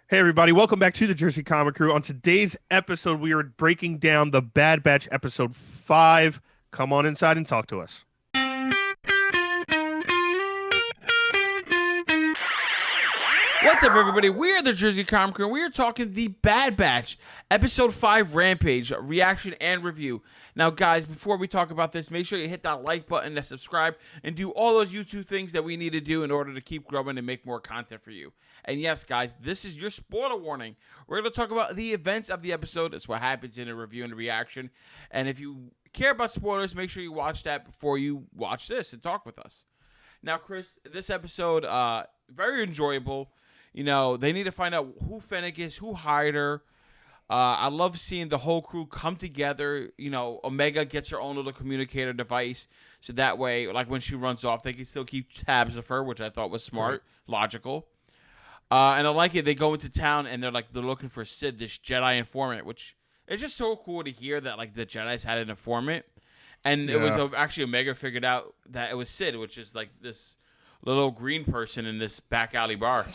Hey everybody, welcome back to the Jersey Comic Crew. On today's episode, we are breaking down the Bad Batch episode 5. Come on inside and talk to us. What's up, everybody? We're the Jersey Comic Crew, and we are talking the Bad Batch, Episode 5 Rampage, reaction and review. Now, guys, before we talk about this, make sure you hit that like button, that subscribe, and do all those YouTube things that we need to do in order to keep growing and make more content for you. And yes, guys, this is your spoiler warning. We're going to talk about the events of the episode. It's what happens in a review and a reaction. And if you care about spoilers, make sure you watch that before you watch this and talk with us. Now, Chris, this episode, very enjoyable. You know, they need to find out who Fennec is, who hired her. I love seeing the whole crew come together. You know, Omega gets her own little communicator device. So that way, like when she runs off, they can still keep tabs of her, which I thought was smart, logical. And I like it. They go into town and they're looking for Sid, this Jedi informant, which is just so cool to hear that like the Jedi's had an informant. And it was actually Omega figured out that it was Sid, which is like this little green person in this back alley bar.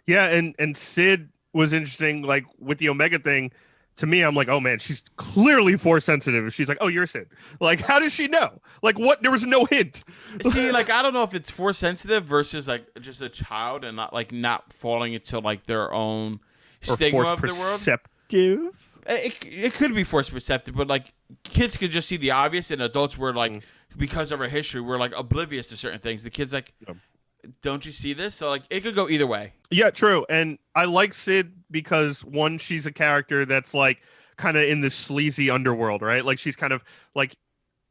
Yeah, and Sid was interesting, like with the Omega thing. To me, I'm like, oh man, she's clearly force sensitive. She's like, oh, you're Sid. Like, how does she know? Like, what? There was no hint. See, like, I don't know if it's force sensitive versus like just a child and not falling into like their own stigma of the world. Perceptive. It could be force perceptive, but like kids could just see the obvious, and adults were like, because of our history, we're like oblivious to certain things. The kids like. Yeah. Don't you see this? So like it could go either way. Yeah, true. And I like Sid because one, she's a character that's like kind of in this sleazy underworld, right? Like she's kind of like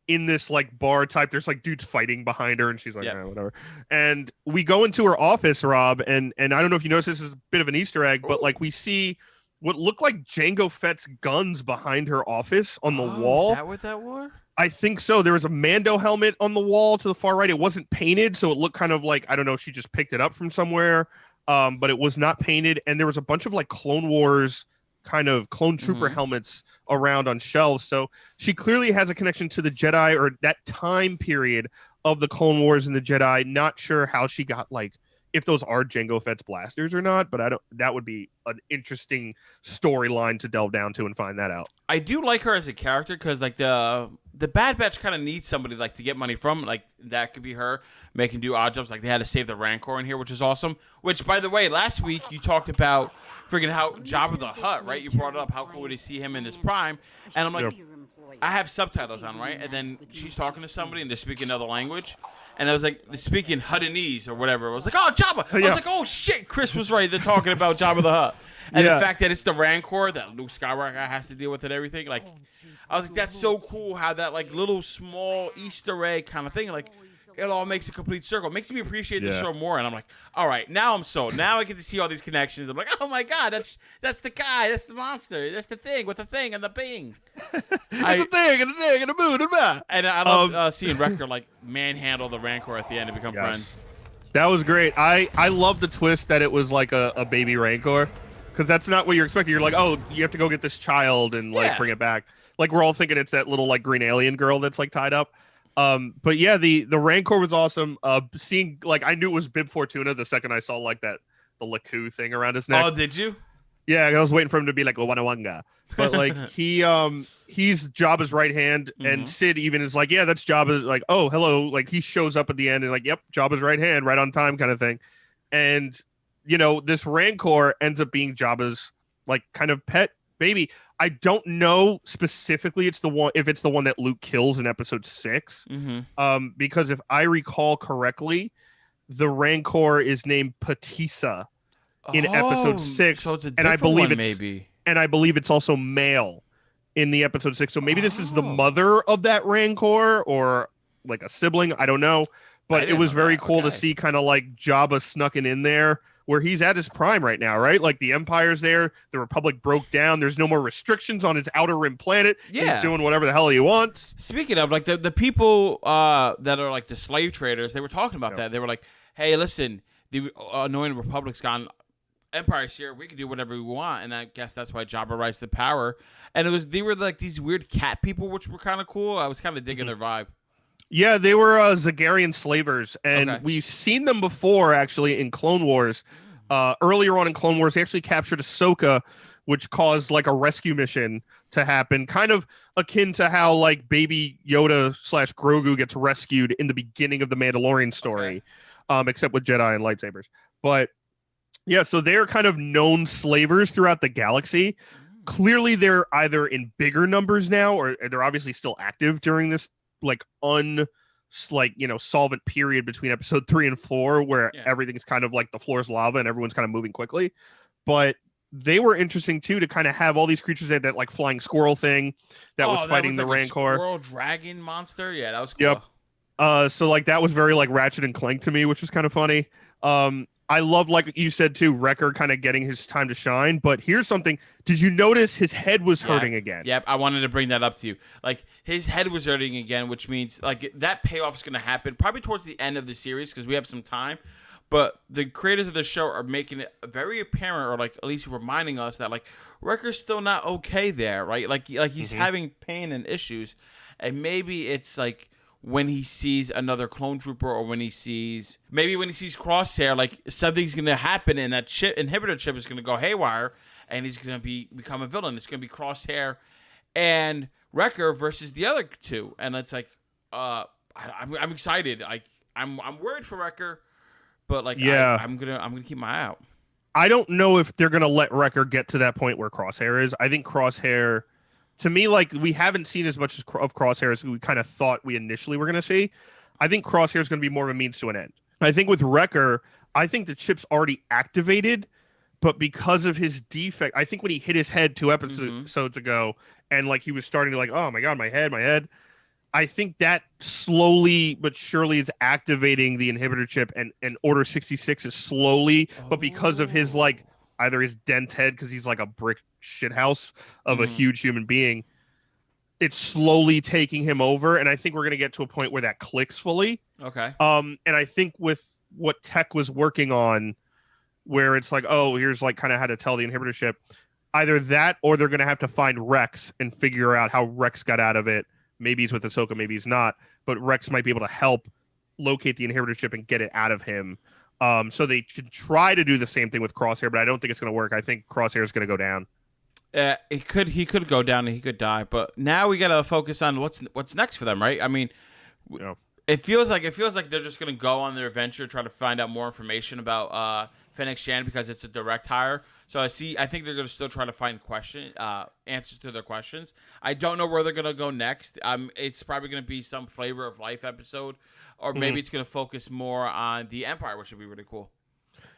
in this like bar type. There's like dudes fighting behind her, and she's like, whatever. And we go into her office, Rob, and I don't know if you notice, this is a bit of an Easter egg, but like we see what looked like Jango Fett's guns behind her office on the wall. Is that what that were? I think so. There was a Mando helmet on the wall to the far right. It wasn't painted, so it looked kind of like, I don't know if she just picked it up from somewhere, but it was not painted. And there was a bunch of like Clone Wars kind of clone trooper helmets around on shelves. So she clearly has a connection to the Jedi or that time period of the Clone Wars and the Jedi. Not sure how she got like, if those are Jango Fett's blasters or not, but that would be an interesting storyline to delve down to and find that out. I do like her as a character because like the Bad Batch kind of needs somebody like to get money from. Like that could be her making do odd jobs. Like they had to save the Rancor in here, which is awesome. Which, by the way, last week you talked about freaking how Jabba the Hutt, right? You brought it up. How cool to see him in his prime. And I'm like, I have subtitles on, right? And then she's talking to somebody and they're speaking another language. And I was like, speaking Huttonese or whatever. I was like, oh, Jabba. I was like, oh, shit. Chris was right. They're talking about Jabba the Hutt. And the fact that it's the Rancor that Luke Skywalker has to deal with and everything. Like, I was like, that's so cool how that, like, little small Easter egg kind of thing, like, it all makes a complete circle. It makes me appreciate the show more. And I'm like, all right, now I'm sold. Now I get to see all these connections. I'm like, oh, my God, that's the guy. That's the monster. That's the thing with the thing and the bing. It's a thing and a thing and a moon and that. And I love seeing Wrecker, like, manhandle the Rancor at the end and become friends. That was great. I love the twist that it was like a baby Rancor. Because that's not what you're expecting. You're like, oh, you have to go get this child and like bring it back. Like we're all thinking it's that little like green alien girl that's like tied up. But yeah, the Rancor was awesome. Seeing like I knew it was Bib Fortuna the second I saw like the Laku thing around his neck. Oh, did you? Yeah, I was waiting for him to be like Owanawanga. But like he's Jabba's right hand, and Sid even is like, yeah, that's Jabba. Like, oh, hello. Like he shows up at the end and like, yep, Jabba's right hand, right on time, kind of thing. And you know, this Rancor ends up being Jabba's like kind of pet baby. I don't know specifically if it's the one that Luke kills in episode 6. Because if I recall correctly, the Rancor is named Patissa in episode 6. So it's a different one, maybe. And I believe it's also male in the episode 6. So maybe this is the mother of that Rancor or like a sibling. I don't know. But it was very cool to see kind of like Jabba snuck in there, where he's at his prime right now, right? Like the Empire's there, the Republic broke down. There's no more restrictions on his outer rim planet. Yeah. He's doing whatever the hell he wants. Speaking of, like the people that are like the slave traders, they were talking about that. They were like, hey, listen, the annoying Republic's gone. Empire's here. We can do whatever we want. And I guess that's why Jabba rises to power. And they were like these weird cat people, which were kind of cool. I was kind of digging their vibe. Yeah, they were Zagarian slavers, and we've seen them before, actually, in Clone Wars. Earlier on in Clone Wars, they actually captured Ahsoka, which caused like a rescue mission to happen, kind of akin to how like Baby Yoda / Grogu gets rescued in the beginning of the Mandalorian story, except with Jedi and lightsabers. But yeah, so they're kind of known slavers throughout the galaxy. Clearly, they're either in bigger numbers now, or they're obviously still active during this like solvent period between episode 3 and 4, where everything's kind of like the floor's lava and everyone's kind of moving quickly. But they were interesting too, to kind of have all these creatures that like flying squirrel thing that was fighting the rancor, squirrel dragon monster. Yeah, that was cool. Yep. So like that was very like Ratchet and Clank to me, which was kind of funny. I love, like you said too, Wrecker kind of getting his time to shine. But here's something: did you notice his head was hurting again? Yep, I wanted to bring that up to you. Like his head was hurting again, which means like that payoff is going to happen probably towards the end of the series because we have some time. But the creators of the show are making it very apparent, or like at least reminding us that like Wrecker's still not okay there, right? Like he's having pain and issues, and maybe it's like when he sees another clone trooper, or when he sees Crosshair, like something's gonna happen, and that inhibitor chip is gonna go haywire, and he's gonna become a villain. It's gonna be Crosshair and Wrecker versus the other two, and it's like, I'm excited. I'm worried for Wrecker, but like, I'm gonna keep my eye out. I don't know if they're gonna let Wrecker get to that point where Crosshair is. I think Crosshair, to me, like we haven't seen as much of Crosshair as we kind of thought we initially were gonna see. I think Crosshair is gonna be more of a means to an end. I think with Wrecker, I think the chip's already activated, but because of his defect, I think when he hit his head 2 episodes ago, and like he was starting to like, oh my god, my head. I think that slowly but surely is activating the inhibitor chip, and Order 66 is slowly, but because of his like either his dent head, because he's like a brick shithouse of a huge human being, it's slowly taking him over, and I think we're gonna get to a point where that clicks fully. Okay. And I think with what Tech was working on, where it's like, oh, here's like kind of how to tell the inhibitor chip, either that or they're gonna have to find Rex and figure out how Rex got out of it. Maybe he's with Ahsoka, maybe he's not, but Rex might be able to help locate the inhibitor chip and get it out of him. So they should try to do the same thing with Crosshair, but I don't think it's going to work. I think Crosshair is going to go down. He could go down and he could die, but now we got to focus on what's next for them, right? I mean, it feels like they're just going to go on their adventure, try to find out more information about Fennec Shand because it's a direct hire. So I think they're going to still try to find answers to their questions. I don't know where they're going to go next. It's probably going to be some flavor of life episode, or maybe it's going to focus more on the Empire, which would be really cool.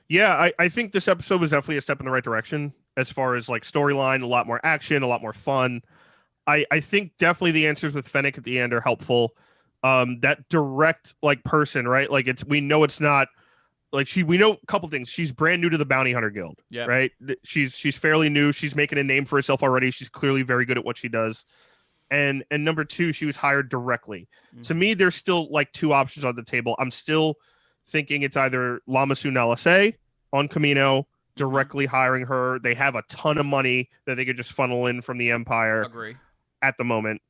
Yeah, I think this episode was definitely a step in the right direction as far as like storyline, a lot more action, a lot more fun. I think definitely the answers with Fennec at the end are helpful. That direct like person, right? Like we know it's not like we know a couple things. She's brand new to the Bounty Hunter Guild, right? She's fairly new. She's making a name for herself already. She's clearly very good at what she does. And number 2, she was hired directly. To me, there's still like 2 options on the table. I'm still thinking it's either Lama Su Nala Se on Camino, directly hiring her. They have a ton of money that they could just funnel in from the Empire. Agree. At the moment.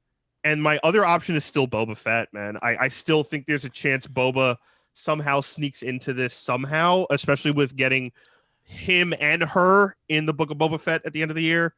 And my other option is still Boba Fett, man. I still think there's a chance Boba somehow sneaks into this somehow, especially with getting him and her in the Book of Boba Fett at the end of the year.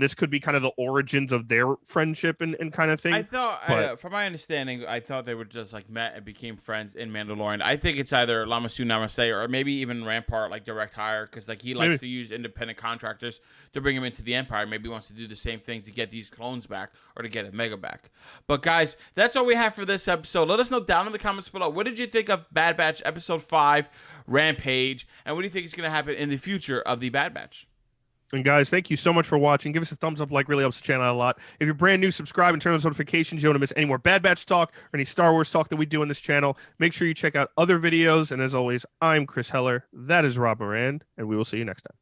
This could be kind of the origins of their friendship and kind of thing. I thought, from my understanding, I thought they were just like met and became friends in Mandalorian. I think it's either Lama Su Namaste or maybe even Rampart, like direct hire, because like he likes to use independent contractors to bring him into the Empire. Maybe he wants to do the same thing to get these clones back or to get Omega back. But guys, that's all we have for this episode. Let us know down in the comments below. What did you think of Bad Batch Episode 5, Rampage, and what do you think is going to happen in the future of the Bad Batch? And guys, thank you so much for watching. Give us a thumbs up, like, really helps the channel out a lot. If you're brand new, subscribe and turn on those notifications. You don't want to miss any more Bad Batch talk or any Star Wars talk that we do on this channel. Make sure you check out other videos. And as always, I'm Chris Heller. That is Rob Moran, and we will see you next time.